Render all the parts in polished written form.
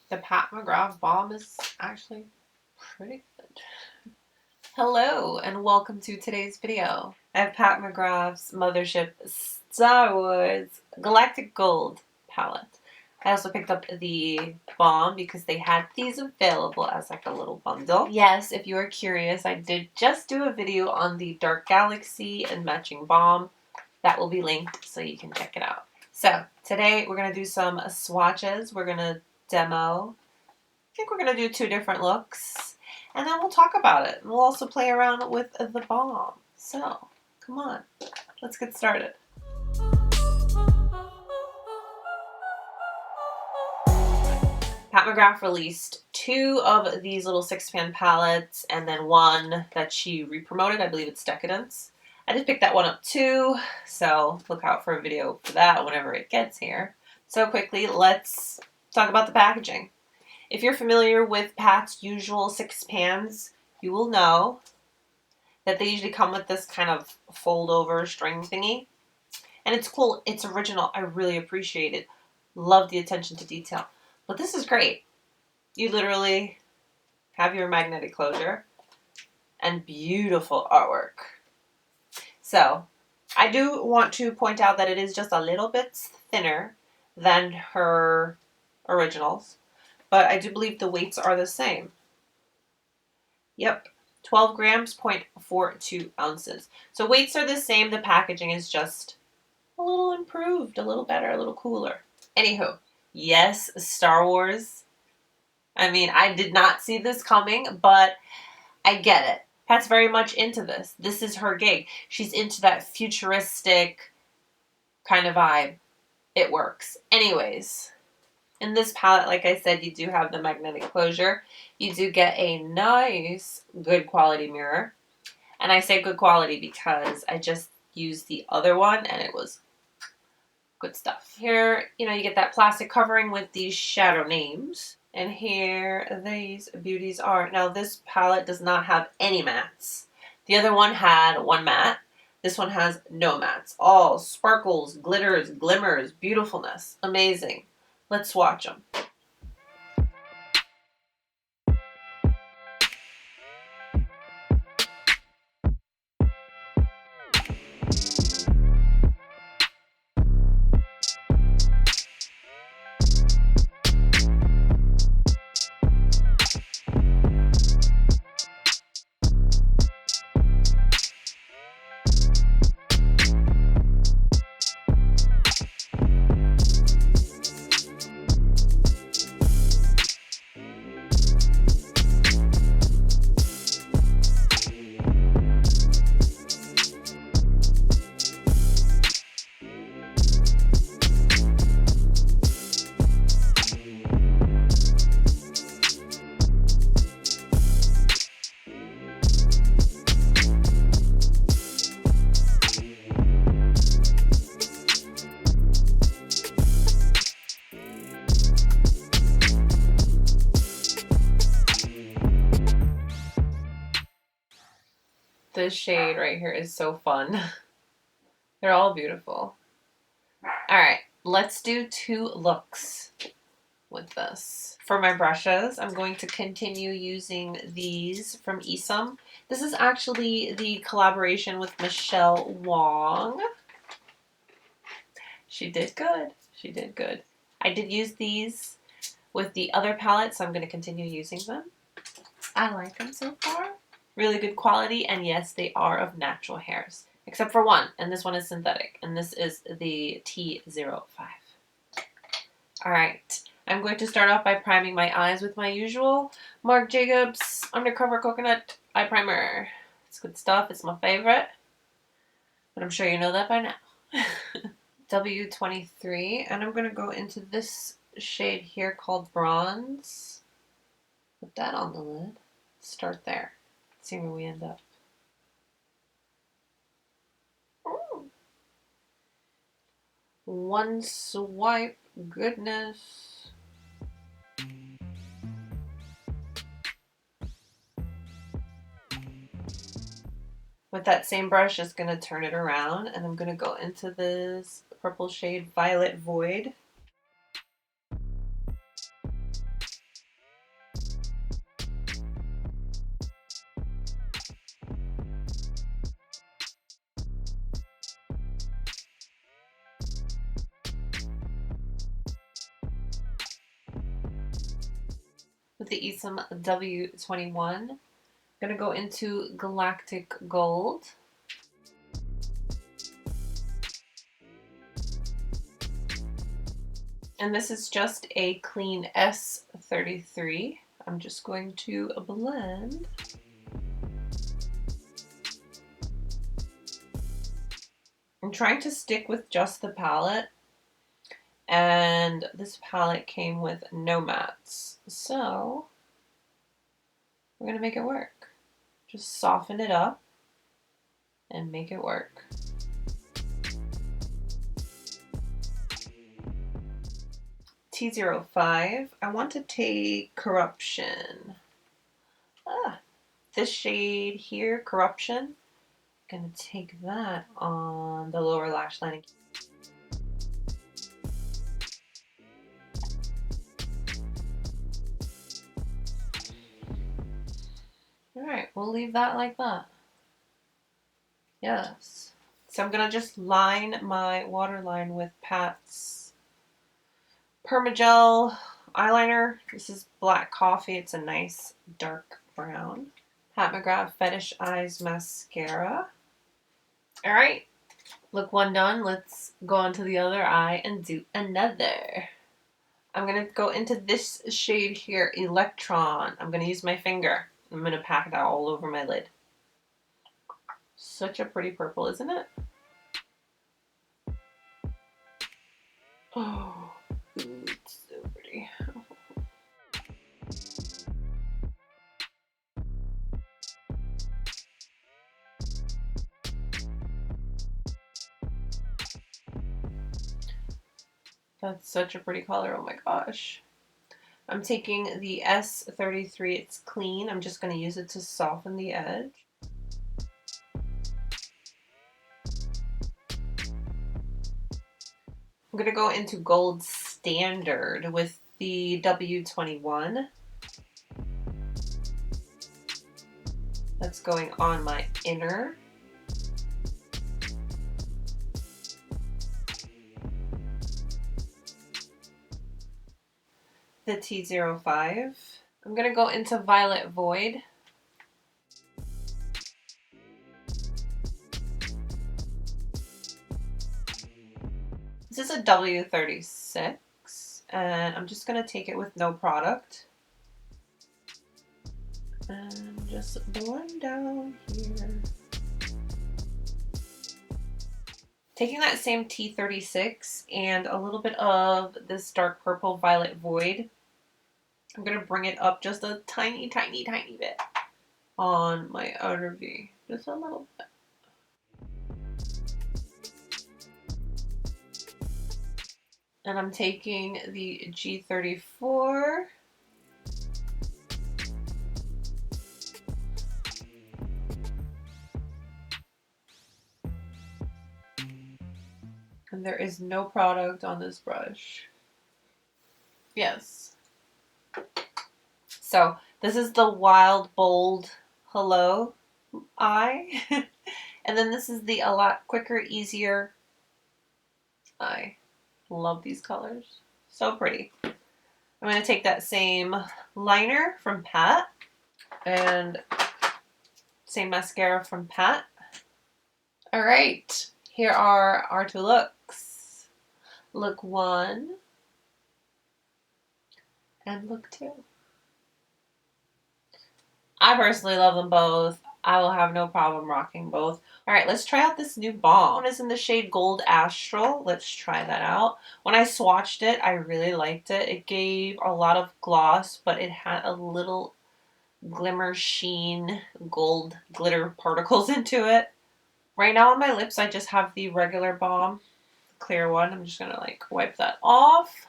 The Pat McGrath balm is actually pretty good. Hello and welcome to today's video. I have Pat McGrath's Mothership Star Wars Galactic Gold palette. I also picked up the balm because they had these available as like a little bundle. Yes, if you are curious, I did just do a video on the Dark Galaxy and matching balm. That will be linked so you can check it out. So today we're going to do some swatches. We're going to demo. I think we're going to do 2 different looks. And then we'll talk about it. We'll also play around with the balm. So, come on. Let's get started. Pat McGrath released 2 of these little 6-pan palettes and then 1 that she re-promoted. I believe it's Decadence. I did pick that one up too, so look out for a video for that whenever it gets here. So quickly, let's talk about the packaging. If you're familiar with Pat's usual 6 pans, you will know that they usually come with this kind of fold-over string thingy. And it's cool. It's original. I really appreciate it. Love the attention to detail. But this is great. You literally have your magnetic closure and beautiful artwork. So, I do want to point out that it is just a little bit thinner than her originals, but I do believe the weights are the same. Yep, 12 grams, 0.42 ounces. So weights are the same, the packaging is just a little improved, a little better, a little cooler. Anywho, yes, Star Wars. I mean, I did not see this coming, but I get it. Pat's very much into this. This is her gig. She's into that futuristic kind of vibe. It works. Anyways, in this palette, like I said, you do have the magnetic closure. You do get a nice, good quality mirror. And I say good quality because I just used the other one and it was good stuff. Here, you get that plastic covering with these shadow names. And here these beauties are. Now this palette does not have any mattes. The other one had 1 matte. This one has no mattes. All sparkles, glitters, glimmers, beautifulness. Amazing. Let's swatch them. This shade right here is so fun. They're all beautiful. Alright, let's do 2 looks with this. For my brushes, I'm going to continue using these from Esum. This is actually the collaboration with Michele Wang. She did good. She did good. I did use these with the other palette, so I'm going to continue using them. I like them so far. Really good quality, and yes, they are of natural hairs. Except for one, and this one is synthetic, and this is the T05. Alright, I'm going to start off by priming my eyes with my usual Marc Jacobs Undercover Coconut Eye Primer. It's good stuff, it's my favorite, but I'm sure you know that by now. W23, and I'm going to go into this shade here called Bronze. Put that on the lid. Start there. See where we end up. Ooh. 1 swipe, goodness. With that same brush, just going to turn it around, and I'm going to go into this purple shade Violet Void. with the Esum W21. I'm going to go into Galactic Gold. And this is just a clean S33. I'm just going to blend. I'm trying to stick with just the palette, and this palette came with no mattes, so we're gonna make it work. Just soften it up and make it work. T05, I want to take Corruption. This shade here, Corruption. I'm gonna take that on the lower lash line. Alright, we'll leave that like that. Yes. So I'm gonna just line my waterline with Pat's Permagel eyeliner. This is Black Coffee. It's a nice dark brown. Pat McGrath Fetish Eyes Mascara. Alright, look one done. Let's go on to the other eye and do another. I'm going to go into this shade here, Electron. I'm going to use my finger. I'm going to pack that all over my lid. Such a pretty purple, isn't it? Oh, it's so pretty. That's such a pretty color, oh my gosh. I'm taking the S33, it's clean. I'm just going to use it to soften the edge. I'm going to go into Gold Standard with the W21. That's going on my inner. The T05. I'm going to go into Violet Void. This is a W36, and I'm just going to take it with no product. And just blend down here. Taking that same T36 and a little bit of this dark purple Violet Void, I'm going to bring it up just a tiny, tiny, tiny bit on my outer V. Just a little bit. And I'm taking the G34. And there is no product on this brush. Yes. So this is the Wild Bold Hello eye. And then this is the A Lot Quicker, Easier eye. Love these colors. So pretty. I'm going to take that same liner from Pat and same mascara from Pat. All right, here are our two looks. Look one and look two. I personally love them both. I will have no problem rocking both. All right, let's try out this new balm. One is in the shade Gold Astral. Let's try that out. When I swatched it, I really liked it. It gave a lot of gloss, but it had a little glimmer sheen gold glitter particles into it. Right now on my lips, I just have the regular balm, the clear one. I'm just gonna like wipe that off.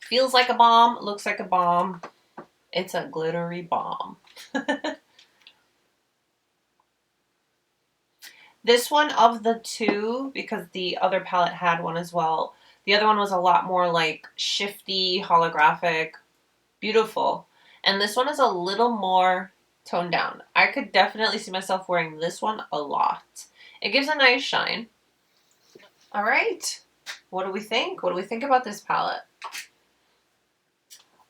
Feels like a bomb, looks like a bomb. It's a glittery bomb. This one of the two, because the other palette had one as well, the other one was a lot more like shifty, holographic, beautiful. And this one is a little more toned down. I could definitely see myself wearing this one a lot. It gives a nice shine. All right. What do we think? What do we think about this palette?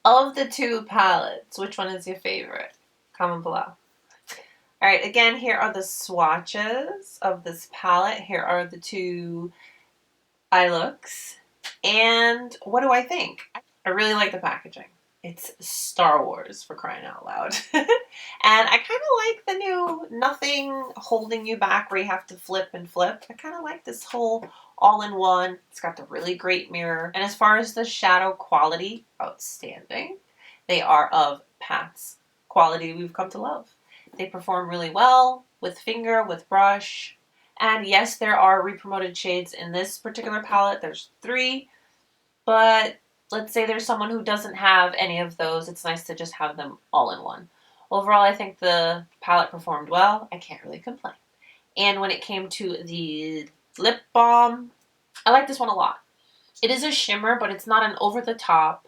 Of the two palettes, which one is your favorite? Comment below. All right, again, here are the swatches of this palette. Here are the two eye looks. And what do I think? I really like the packaging. It's Star Wars, for crying out loud. And I kind of like the new nothing holding you back where you have to flip and flip. I kind of like this whole all-in-one. It's got the really great mirror. And as far as the shadow quality, outstanding. They are of Pat's quality we've come to love. They perform really well with finger, with brush. And yes, there are re-promoted shades in this particular palette. There's 3, but let's say there's someone who doesn't have any of those. It's nice to just have them all in one. Overall, I think the palette performed well. I can't really complain. And when it came to the lip balm, I like this one a lot. It is a shimmer, but it's not an over-the-top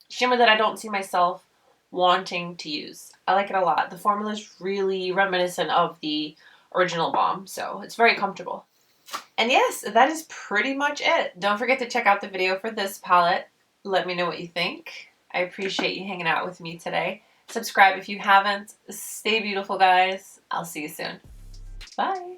shimmer that I don't see myself wanting to use. I like it a lot. The formula is really reminiscent of the original balm, so it's very comfortable. And yes, that is pretty much it. Don't forget to check out the video for this palette. Let me know what you think. I appreciate you hanging out with me today. Subscribe if you haven't. Stay beautiful, guys. I'll see you soon. Bye.